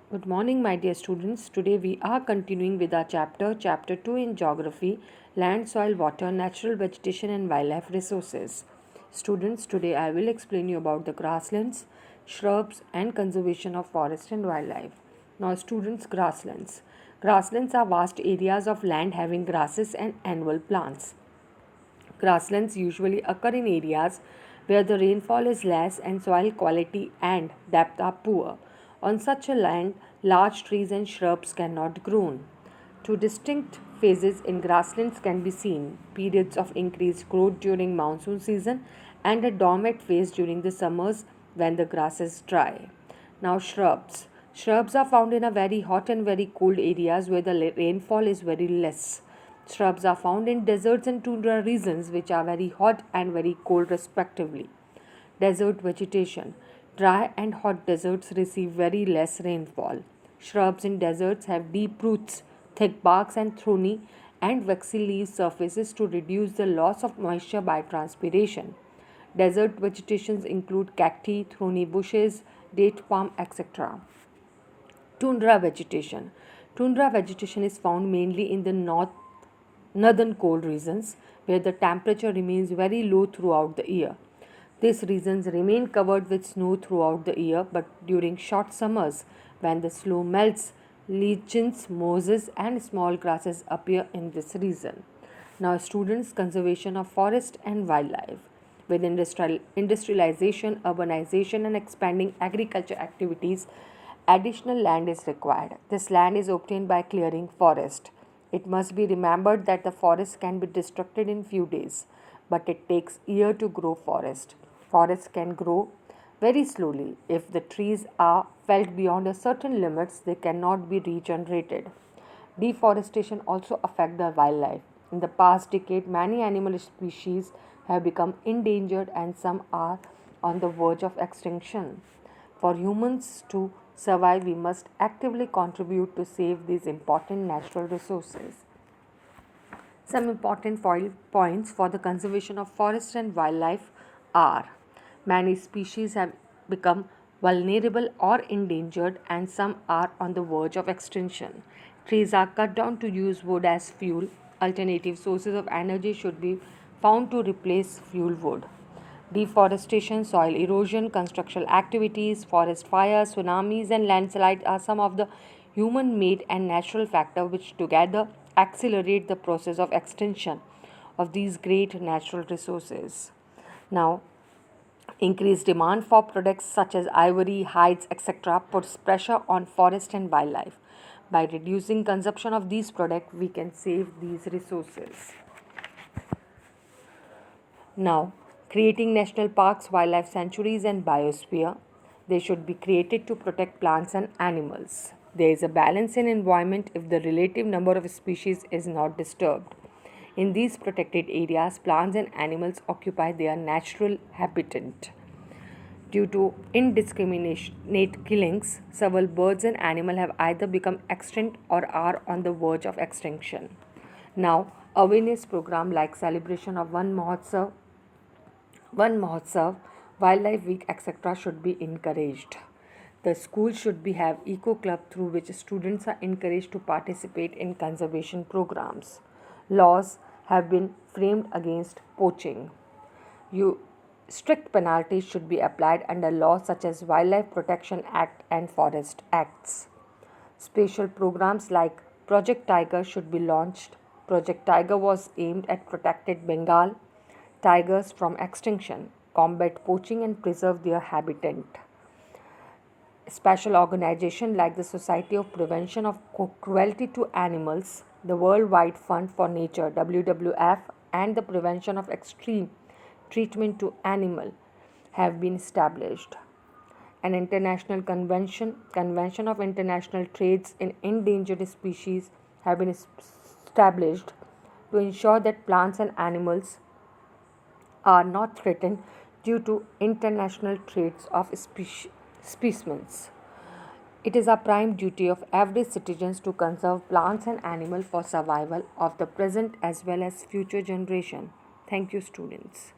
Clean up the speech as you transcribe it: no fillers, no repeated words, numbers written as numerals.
Good morning, my dear students. Today we are continuing with our chapter 2 in Geography, Land, Soil, Water, Natural Vegetation and Wildlife Resources. Students, today I will explain you about the grasslands, shrubs and conservation of forest and wildlife. Now, students, grasslands. Grasslands are vast areas of land having grasses and annual plants. Grasslands usually occur in areas where the rainfall is less and soil quality and depth are poor. On such a land, large trees and shrubs cannot grow. Two distinct phases in grasslands can be seen: periods of increased growth during monsoon season and a dormant phase during the summers when the grass is dry. Now, shrubs. Shrubs are found in a very hot and very cold areas where the rainfall is very less. Shrubs are found in deserts and tundra regions which are very hot and very cold respectively. Desert vegetation. Dry and hot deserts receive very less rainfall. Shrubs in deserts have deep roots, thick barks and thorny and waxy leaf surfaces to reduce the loss of moisture by transpiration. Desert vegetations include cacti, thorny bushes, date palm, etc. Tundra vegetation. Tundra vegetation is found mainly in the northern cold regions where the temperature remains very low throughout the year. These regions remain covered with snow throughout the year, but during short summers, when the snow melts, lichens, mosses, and small grasses appear in this region. Now, students, conservation of forest and wildlife. With industrialization, urbanization, and expanding agriculture activities, additional land is required. This land is obtained by clearing forest. It must be remembered that the forest can be destructed in few days, but it takes year to grow forest. Forests can grow very slowly. If the trees are felled beyond a certain limits, they cannot be regenerated. Deforestation also affects the wildlife. In the past decade, many animal species have become endangered and some are on the verge of extinction. For humans to survive, we must actively contribute to save these important natural resources. Some important points for the conservation of forest and wildlife are: many species have become vulnerable or endangered, and some are on the verge of extinction. Trees are cut down to use wood as fuel. Alternative sources of energy should be found to replace fuel wood. Deforestation, soil erosion, construction activities, forest fires, tsunamis, and landslides are some of the human made and natural factors which together accelerate the process of extinction of these great natural resources. Now, increased demand for products such as ivory, hides, etc., puts pressure on forest and wildlife. By reducing consumption of these products, we can save these resources. Now, creating national parks, wildlife sanctuaries, and biosphere, they should be created to protect plants and animals. There is a balance in environment if the relative number of species is not disturbed. In these protected areas, plants and animals occupy their natural habitat. Due to indiscriminate killings, several birds and animals have either become extinct or are on the verge of extinction. Now, awareness program like celebration of One Mahotsav, Wildlife Week, etc., should be encouraged. The school should be have eco club through which students are encouraged to participate in conservation programs. Laws have been framed against poaching. You strict penalties should be applied under laws such as Wildlife Protection Act and Forest Acts. Special programs like Project Tiger should be launched. Project Tiger was aimed at protecting Bengal tigers from extinction, combat poaching, and preserve their habitat. Special organizations like the Society of Prevention of Cruelty to Animals, the Worldwide Fund for Nature (WWF), and the Prevention of Extreme Treatment to Animal have been established. An international convention of international trades in endangered species have been established to ensure that plants and animals are not threatened due to international trades of specimens. It is a prime duty of every citizen to conserve plants and animals for survival of the present as well as future generation. Thank you, students.